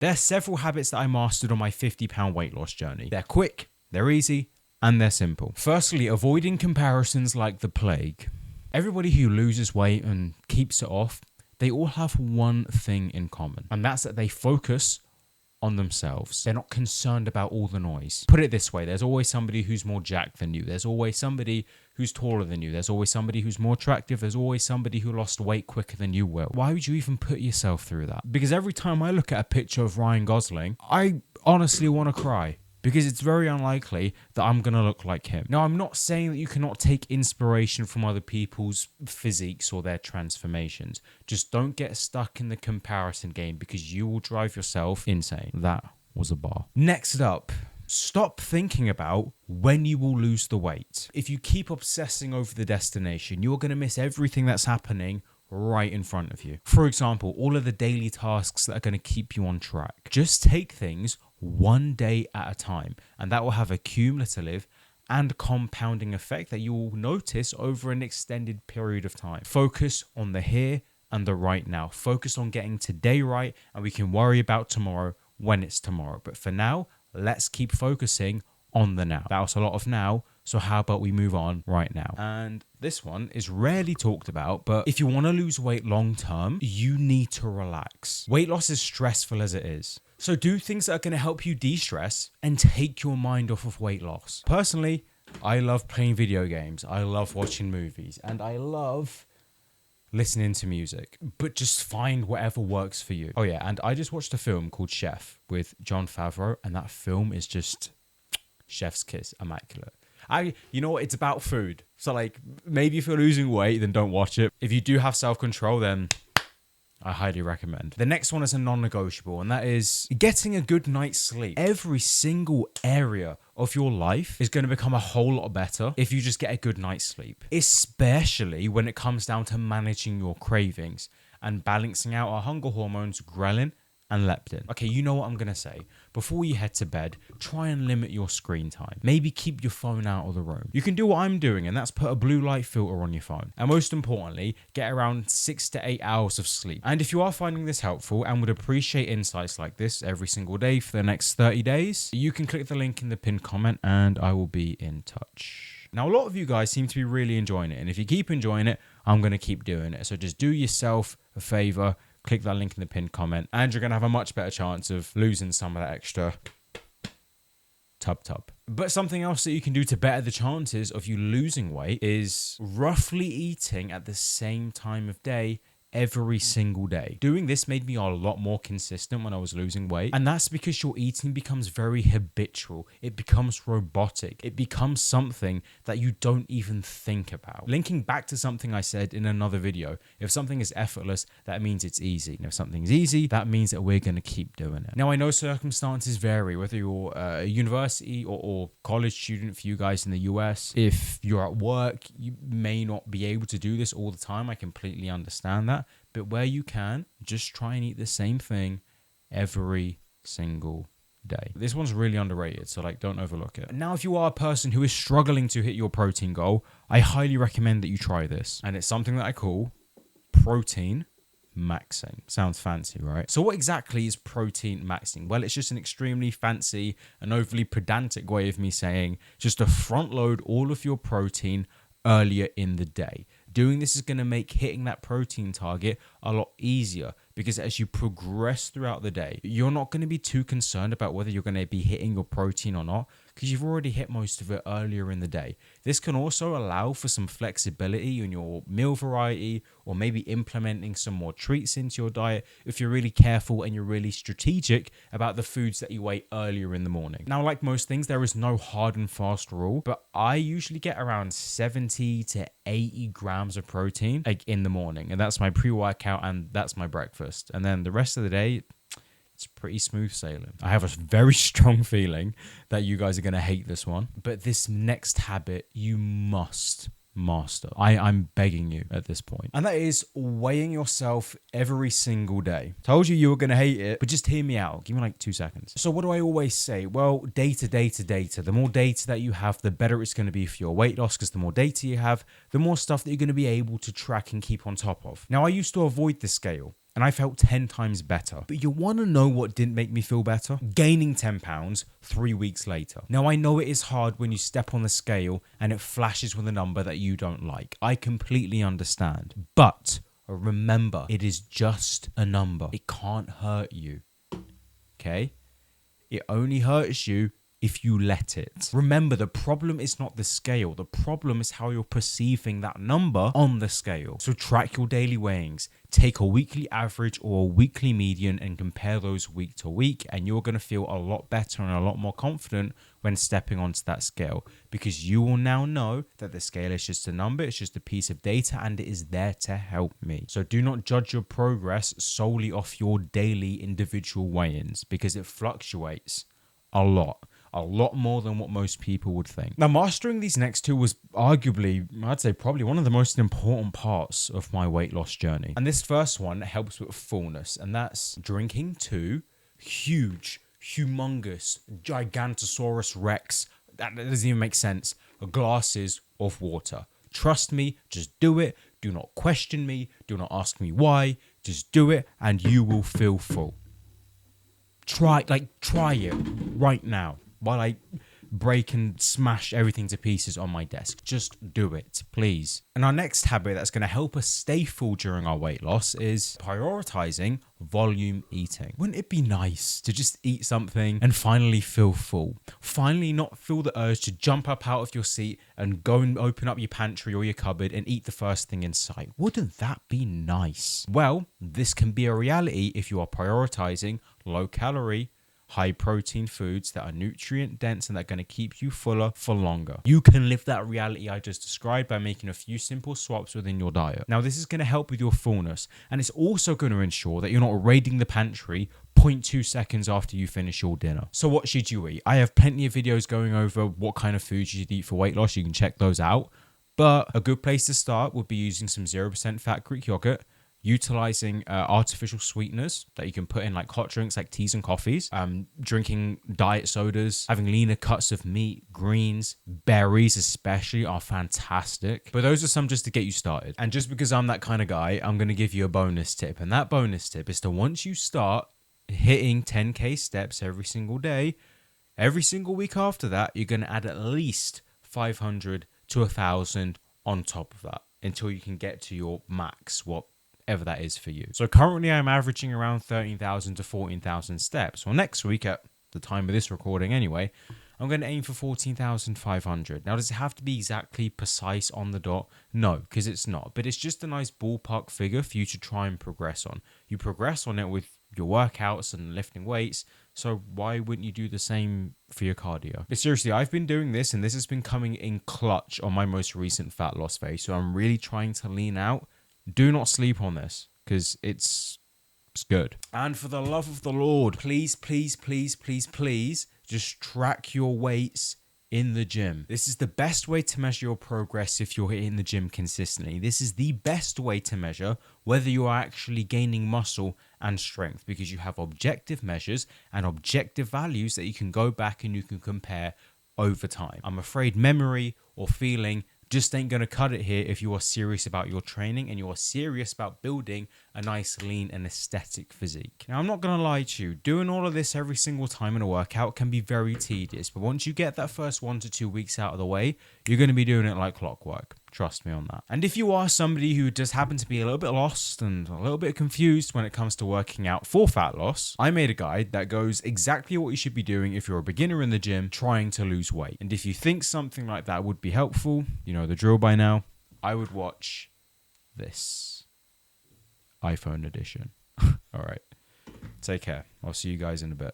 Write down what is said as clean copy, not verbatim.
There are several habits that I mastered on my 50-pound weight loss journey. They're quick, they're easy, and they're simple. Firstly, avoiding comparisons like the plague. Everybody who loses weight and keeps it off, they all have one thing in common, and that's that they focus on themselves. They're not concerned about all the noise. Put it this way, there's always somebody who's more jacked than you. There's always somebody who's taller than you. There's always somebody who's more attractive. There's always somebody who lost weight quicker than you will. Why would you even put yourself through that? Because every time I look at a picture of Ryan Gosling, I honestly want to cry. Because it's very unlikely that I'm going to look like him. Now, I'm not saying that you cannot take inspiration from other people's physiques or their transformations. Just don't get stuck in the comparison game because you will drive yourself insane. That was a bar. Next up, stop thinking about when you will lose the weight. If you keep obsessing over the destination, you're going to miss everything that's happening right in front of you. For example, all of the daily tasks that are going to keep you on track. Just take things one day at a time, and that will have a cumulative and compounding effect that you will notice over an extended period of time. Focus on the here and the right now. Focus on getting today right, and we can worry about tomorrow when it's tomorrow. But for now, let's keep focusing on the now. That was a lot of now, so how about we move on right now? And this one is rarely talked about, but if you want to lose weight long term, you need to relax. Weight loss is stressful as it is. So do things that are going to help you de-stress and take your mind off of weight loss. Personally, I love playing video games. I love watching movies, and I love listening to music, but just find whatever works for you. Oh yeah, and I just watched a film called Chef with Jon Favreau, and that film is just chef's kiss, immaculate. You know what? It's about food. So like, maybe if you're losing weight, then don't watch it. If you do have self-control, then I highly recommend. The next one is a non-negotiable, and that is getting a good night's sleep. Every single area of your life is going to become a whole lot better if you just get a good night's sleep, especially when it comes down to managing your cravings and balancing out our hunger hormones, ghrelin and leptin. Okay, you know what I'm going to say. Before you head to bed, try and limit your screen time. Maybe keep your phone out of the room. You can do what I'm doing, and that's put a blue light filter on your phone. And most importantly, get around 6 to 8 hours of sleep. And if you are finding this helpful and would appreciate insights like this every single day for the next 30 days, you can click the link in the pinned comment and I will be in touch. Now, a lot of you guys seem to be really enjoying it, and if you keep enjoying it, I'm going to keep doing it. So just do yourself a favor, click that link in the pinned comment, and you're going to have a much better chance of losing some of that extra tub. But something else that you can do to better the chances of you losing weight is roughly eating at the same time of day every single day. Doing this made me a lot more consistent when I was losing weight, and that's because your eating becomes very habitual. It becomes robotic. It becomes something that you don't even think about. Linking back to something I said in another video, if something is effortless, that means it's easy. And if something's easy, that means that we're going to keep doing it. Now, I know circumstances vary, whether you're a university or college student for you guys in the US. If you're at work, you may not be able to do this all the time. I completely understand that. But where you can, just try and eat the same thing every single day. This one's really underrated, so like, don't overlook it. Now, if you are a person who is struggling to hit your protein goal, I highly recommend that you try this. And it's something that I call protein maxing. Sounds fancy, right? So what exactly is protein maxing? Well, it's just an extremely fancy and overly pedantic way of me saying just to front load all of your protein earlier in the day. Doing this is going to make hitting that protein target a lot easier, because as you progress throughout the day, you're not going to be too concerned about whether you're going to be hitting your protein or not, because you've already hit most of it earlier in the day. This can also allow for some flexibility in your meal variety, or maybe implementing some more treats into your diet if you're really careful and you're really strategic about the foods that you eat earlier in the morning. Now, like most things, there is no hard and fast rule, but I usually get around 70 to 80 grams of protein like in the morning, and that's my pre-workout and that's my breakfast. And then the rest of the day, it's pretty smooth sailing. I have a very strong feeling that you guys are going to hate this one, but this next habit you must master. I'm begging you at this point. And that is weighing yourself every single day. Told you were going to hate it, but just hear me out. Give me like 2 seconds. So what do I always say? Well, data. The more data that you have, the better it's going to be for your weight loss, because the more data you have, the more stuff that you're going to be able to track and keep on top of. Now, I used to avoid the scale. and I felt 10 times better. But you want to know what didn't make me feel better? Gaining 10 pounds 3 weeks later. Now, I know it is hard when you step on the scale and it flashes with a number that you don't like. I completely understand. But remember, it is just a number. It can't hurt you. Okay? It only hurts you if you let it. Remember, the problem is not the scale. The problem is how you're perceiving that number on the scale. So track your daily weighings. Take a weekly average or a weekly median and compare those week to week, and you're going to feel a lot better and a lot more confident when stepping onto that scale, because you will now know that the scale is just a number, it's just a piece of data, and it is there to help me. So do not judge your progress solely off your daily individual weigh-ins, because it fluctuates a lot more than what most people would think. Now, mastering these next two was arguably, I'd say probably one of the most important parts of my weight loss journey. And this first one helps with fullness, and that's drinking 2 huge, humongous, Gigantosaurus Rex, that doesn't even make sense, glasses of water. Trust me, just do it. Do not question me. Do not ask me why. Just do it and you will feel full. Try it right now while I break and smash everything to pieces on my desk. Just do it, please. And our next habit that's going to help us stay full during our weight loss is prioritizing volume eating. Wouldn't it be nice to just eat something and finally feel full? Finally not feel the urge to jump up out of your seat and go and open up your pantry or your cupboard and eat the first thing in sight. Wouldn't that be nice? Well, this can be a reality if you are prioritizing low calorie, high protein foods that are nutrient dense and that are going to keep you fuller for longer. You can live that reality I just described by making a few simple swaps within your diet. Now, this is going to help with your fullness, and it's also going to ensure that you're not raiding the pantry 0.2 seconds after you finish your dinner. So what should you eat? I have plenty of videos going over what kind of foods you should eat for weight loss. You can check those out. But a good place to start would be using some 0% fat Greek yogurt, utilizing artificial sweeteners that you can put in like hot drinks like teas and coffees, drinking diet sodas, having leaner cuts of meat, greens, berries especially are fantastic. But those are some just to get you started. And just because I'm that kind of guy, I'm going to give you a bonus tip. And that bonus tip is to, once you start hitting 10k steps every single day, every single week after that, you're going to add at least 500 to 1,000 on top of that until you can get to your max, whatever that is for you. So currently I'm averaging around 13,000 to 14,000 steps. Well, next week at the time of this recording anyway, I'm going to aim for 14,500. Now, does it have to be exactly precise on the dot? No, because it's not. But it's just a nice ballpark figure for you to try and progress on. You progress on it with your workouts and lifting weights, so why wouldn't you do the same for your cardio? But seriously, I've been doing this, and this has been coming in clutch on my most recent fat loss phase, so I'm really trying to lean out. Do not sleep on this, because it's good. And for the love of the Lord, please, please, please, please, please, just track your weights in the gym. This is the best way to measure your progress if you're in the gym consistently. This is the best way to measure whether you are actually gaining muscle and strength, because you have objective measures and objective values that you can go back and you can compare over time. I'm afraid memory or feeling just ain't going to cut it here if you are serious about your training and you are serious about building a nice, lean and aesthetic physique. Now, I'm not going to lie to you, doing all of this every single time in a workout can be very tedious, but once you get that first 1 to 2 weeks out of the way, you're going to be doing it like clockwork. Trust me on that. And if you are somebody who just happen to be a little bit lost and a little bit confused when it comes to working out for fat loss, I made a guide that goes exactly what you should be doing if you're a beginner in the gym trying to lose weight. And if you think something like that would be helpful, you know the drill by now, I would watch this iPhone edition. All right. Take care. I'll see you guys in a bit.